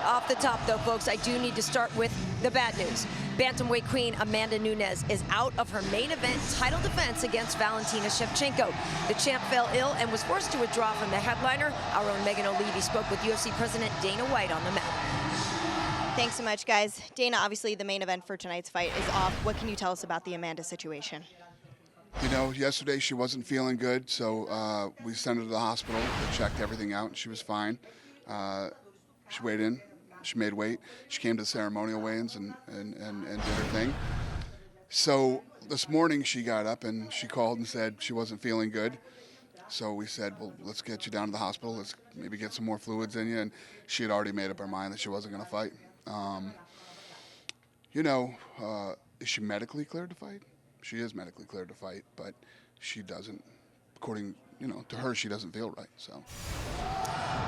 Off the top, though, folks, I do need to start with the bad news. Bantamweight queen Amanda Nunes is out of her main event title defense against Valentina Shevchenko. The champ fell ill and was forced to withdraw from the headliner. Our own Megan O'Leary spoke with UFC President Dana White on the matter. Thanks so much, guys. Dana, obviously the main event for tonight's fight is off. What can you tell us about the Amanda situation? You know, yesterday she wasn't feeling good, so we sent her to the hospital. They checked everything out, and she was fine. She weighed in. She made weight. She came to the ceremonial weigh-ins and did her thing. So this morning she got up and she called and said she wasn't feeling good. So we said, well, let's get you down to the hospital. Let's maybe get some more fluids in you. And she had already made up her mind that she wasn't going to fight. You know, is she medically cleared to fight? She is medically cleared to fight, but she doesn't, according, you know, to her, she doesn't feel right, so.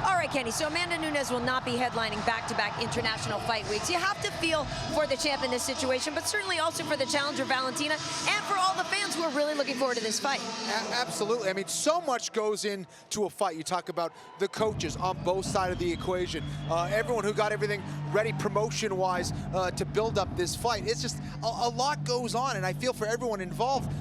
All right, Kenny, so Amanda Nunes will not be headlining back-to-back international fight weeks. You have to feel for the champ in this situation, but certainly also for the challenger, Valentina, and for all the fans who are really looking forward to this fight. Absolutely. I mean, so much goes into a fight. You talk about the coaches on both sides of the equation, everyone who got everything ready promotion-wise to build up this fight. It's just a lot goes on, and I feel for everyone involved,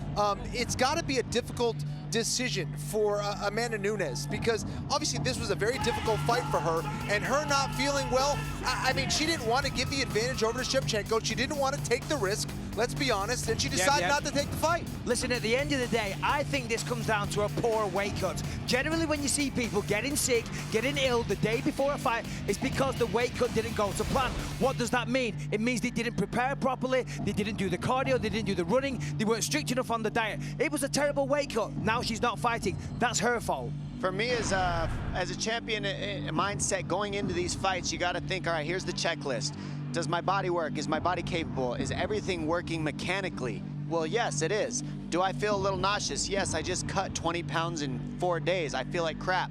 it's got to be a difficult decision for Amanda Nunes, because obviously this was a very difficult fight for her, and her not feeling well, I mean, she didn't want to give the advantage over to Shevchenko. She didn't want to take the risk, let's be honest, and she decided not to take the fight. Listen, at the end of the day, I think this comes down to a poor weight cut. Generally, when you see people getting sick, getting ill the day before a fight, it's because the weight cut didn't go to plan. What does that mean? It means they didn't prepare properly, they didn't do the cardio, they didn't do the running, they weren't strict enough on the diet. It was a terrible weight cut. Now she's not fighting. That's her fault. For me, as a champion mindset going into these fights, you got to think, all right, here's the checklist. Does my body work? Is my body capable? Is everything working mechanically? Well, yes, it is. Do I feel a little nauseous? Yes, I just cut 20 pounds in 4 days. I feel like crap.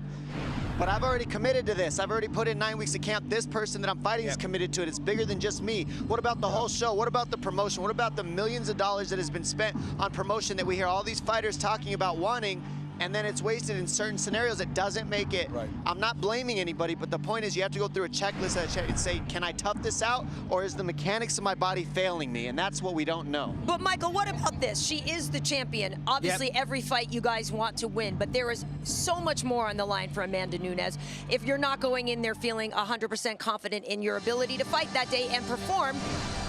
But I've already committed to this. I've already put in 9 weeks of camp. This person that I'm fighting is committed to it. It's bigger than just me. What about the whole show? What about the promotion? What about the millions of dollars that has been spent on promotion that we hear all these fighters talking about wanting, and then it's wasted in certain scenarios? It doesn't make it. Right. I'm not blaming anybody, but the point is you have to go through a checklist and say, can I tough this out, or is the mechanics of my body failing me? And that's what we don't know. But Michael, what about this? She is the champion. Obviously, every fight you guys want to win, but there is so much more on the line for Amanda Nunes. If you're not going in there feeling 100% confident in your ability to fight that day and perform,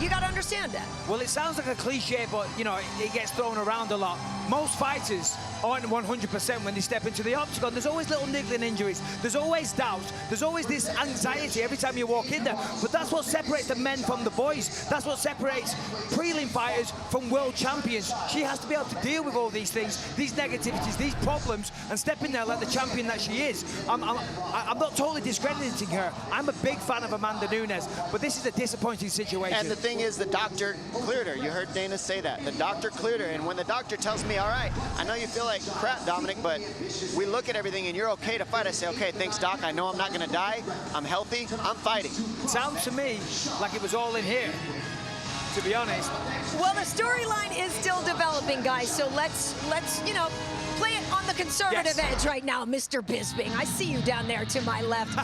you got to understand that. Well, it sounds like a cliche, but, you know, it gets thrown around a lot. Most fighters aren't 100% when they step into the octagon. There's always little niggling injuries. There's always doubt. There's always this anxiety every time you walk in there. But that's what separates the men from the boys. That's what separates prelim fighters from world champions. She has to be able to deal with all these things, these negativities, these problems, and step in there like the champion that she is. I'm not totally discrediting her. I'm a big fan of Amanda Nunes, but this is a disappointing situation. And the thing is, the doctor cleared her. You heard Dana say that. The doctor cleared her, and when the doctor tells me, all right, I know you feel like crap, Dominic, but we look at everything and you're okay to fight, I say, okay, thanks, Doc. I know I'm not going to die. I'm healthy. I'm fighting. Sounds to me like it was all in here, to be honest. Well, the storyline is still developing, guys, so let's you know, play it on the conservative edge right now, Mr. Bisping. I see you down there to my left.